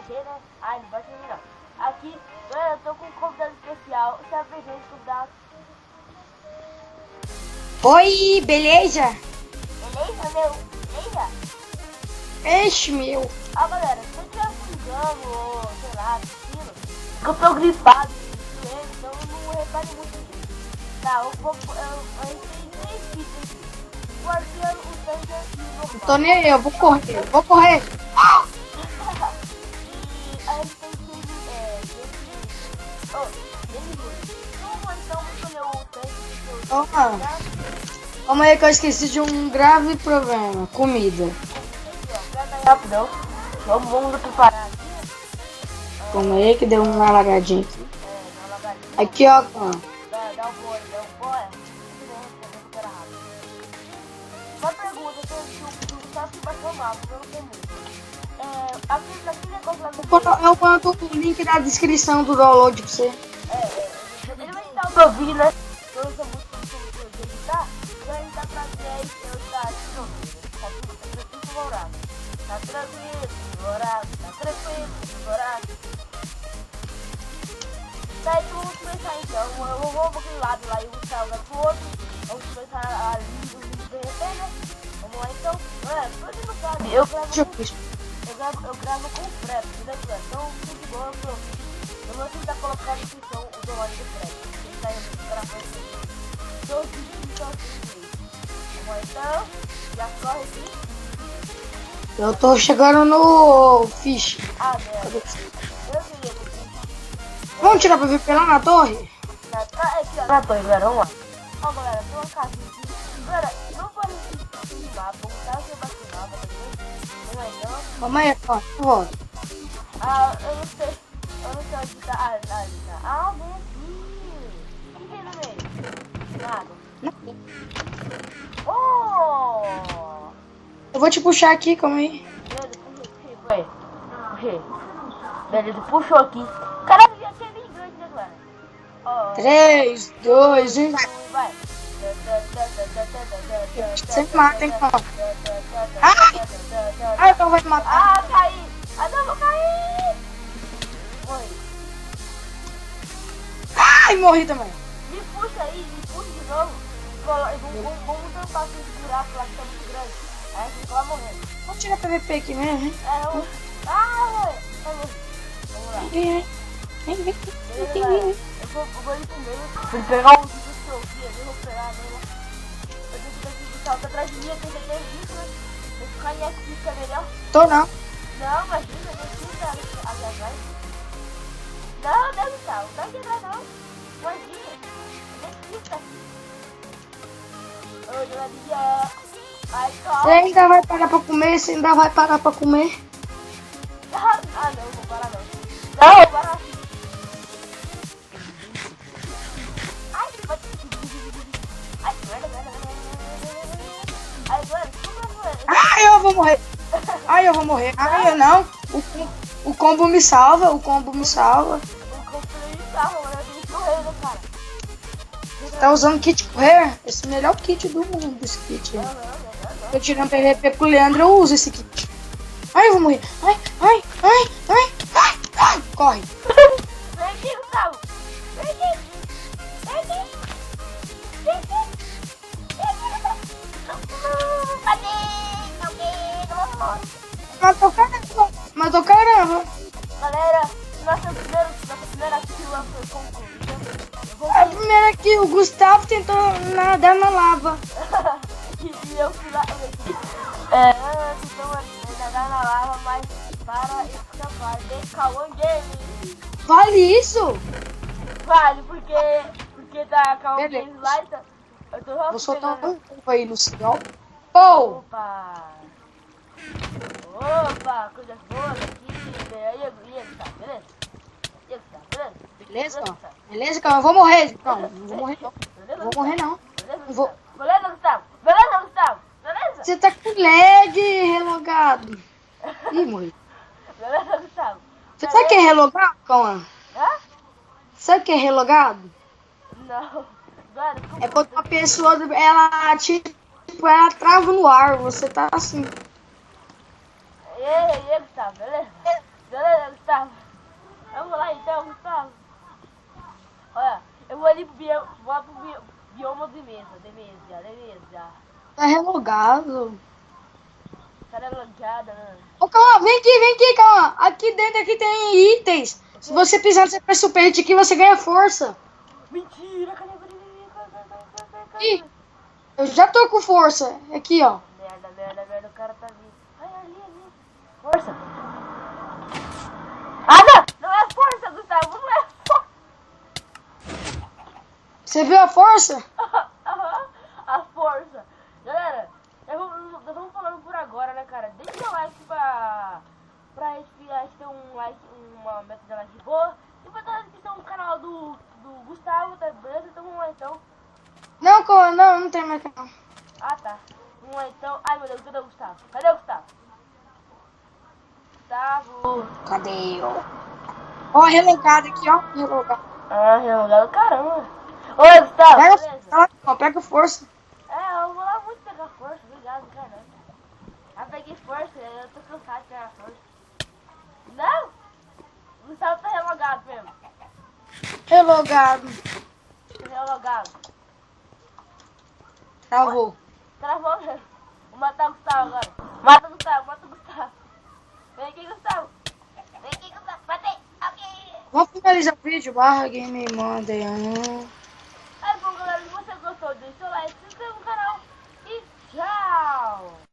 bater, né? Ai, não bate não. Aqui, eu tô com um convidado especial. Se apresente, convidado. Oi, beleza? Beleza, meu? Beleza? Eixe, meu. Galera, se eu tiver engano ou, sei lá, tossindo, eu tô gripado, então não repare muito nisso. Tá, a gente tem 3 tipos aqui. O arqueiro, o Thunder e o normal. Tô nem aí, eu vou correr, vou correr. E a gente tem vamos escolher o Thunder. Calma aí que eu esqueci de um grave problema. Comida. Rapidão. Vamos preparar aqui. Calma aí que deu uma alagadinha aqui. Dá uma lagadinha. Aqui, ó. Dá um boi. Recupera rápido. Uma pergunta, se o Gustavo se baixou mal, porque eu não sei muito. Aquele negócio lá no... Eu boto o link na descrição do download pra você. Ele vai estar ouvindo, né? Eu uso muito como ele tá. E aí dá pra ver eu tá tudo morado. Tá tranquilo, morado. Daí vamos começar então. Eu vou pra aquele lado lá e o Gustavo vai pro outro. Vamos começar ali do VRP, né? Vamos lá então. Pra quem não sabe, eu gravo com o Fred, né, Fred? Então, tudo de boa, eu vou tentar colocar na descrição o download do Fred. Ele tá gravando todos os vídeos assim. Vamos lá então. Já corre aqui. Eu tô chegando no fish. Merda. Eu queria que... Vamos tirar pra ver pela na torre? Na torre, galera, vamos lá. Ó, galera, tem uma casinha aqui. Galera, não pode se mapa, vamos estar aqui embaixo do mapa, tá vendo? Vamos lá então. Calma aí, ó. Volta. Eu não sei onde tá. Ali tá. Vem aqui. O que tem no meio? Nada. Oh! Eu vou te puxar aqui, calma aí. Puxei. Beleza, puxou aqui. Caralho, já tinha bem grande, né, galera? 3, 2, 1, vai. Você me mata, hein, ó. Ai, então vai me matar. Caí. Não, vou cair. Morri. Ai, morri também. Me puxa aí, de novo. Vamos tampar esse buraco lá que tá muito grande. Aí a gente vai morrendo. Vamos tirar PVP aqui mesmo, hein? Vamos lá. Vem. Eu vou ir pro meio. Vou pegar um vídeo que eu vi ali, vou pegar nele. Eu tenho que estar atrás de mim, eu tenho que ter visto, né? Vou ficar em aqui, fica melhor. Tô não. Não, imagina, não precisa ali atrás. Não, deve estar, não vai quebrar não. Imagina, não precisa aqui. Ô, Joaninha. Ai, calma. Você ainda vai parar pra comer? Você ainda vai parar pra comer? Não, vou parar não. Não, vou parar assim. Ai, vai. Ai, merda. Ai, mano, Ai, eu vou morrer. Ai, eu não. O combo me salva, O combo me salva, mano. Eu tenho que correr, né, cara? Tá usando kit correr? Esse é o melhor kit do mundo, esse kit. Tô tirando PVP com o Leandro, eu uso esse kit. Ai, eu vou morrer. Ai. Corre. Vem aqui, Gustavo. Vem aqui. Matou caramba. Galera, nossa primeira fila foi concluída. A primeira que o Gustavo tentou nadar na lava. E eu fui lá. Então nadar na lava, mas para escapar de Kawan Games. Vale isso? Vale, porque tá Kawan Games lá, então eu tô Vou soltar pegando. um pouco aí no céu. Pou! Opa, coisas boas aqui. E aí, tá, beleza? Beleza, calma. Beleza, calma. Eu vou morrer. Não vou morrer não. Beleza, Vou morrer não. Beleza, Vou. Beleza, Gustavo? Beleza? Você tá com lag, relogado. Ih, morri. Beleza, Gustavo? Você sabe o que é relogado, calma? Sabe o que é relogado? Não. É quando uma pessoa, ela trava no ar, você tá assim. E aí, Gustavo, beleza? Beleza, Gustavo. Vamos lá então, Gustavo. Olha, eu vou ali pro bioma de mesa. Tá relogado. Cara lanchada, né? Ô, calma, vem aqui, calma. Aqui dentro aqui tem itens. Se você pisar nesse precipente aqui, você ganha força. Mentira, cadê? Ih, eu já tô com força. Aqui, ó. Merda, o cara tá vindo. Ai, ali. Força. Ah, não! Não é força, Gustavo, não é força. Você viu a força? A força. Galera, nós vamos falando por agora, né, cara? Deixa o like pra gente ter um like, uma meta de like boa. E pra dar na descrição o canal do Gustavo, tá beleza? Então vamos lá então. Não tem mais canal. Ah, tá. Vamos lá então. Ai, meu Deus, cadê o Gustavo? Cadê o Gustavo? Gustavo. Cadê eu? Ó, relogado aqui, ó. Relogado. Ah, relogado, caramba. Oi, Gustavo, beleza? Pega força. Eu vou lá muito pegar força, obrigado, cara. Peguei força, eu tô cansado de pegar força. Não! O Gustavo tá relogado mesmo. Relogado. Relogado. Travou. Travou mesmo. Vou matar o Gustavo agora. Mata o Gustavo. Vem aqui, Gustavo. Matei. Ok. Vamos finalizar o vídeo. Barra Game Monday.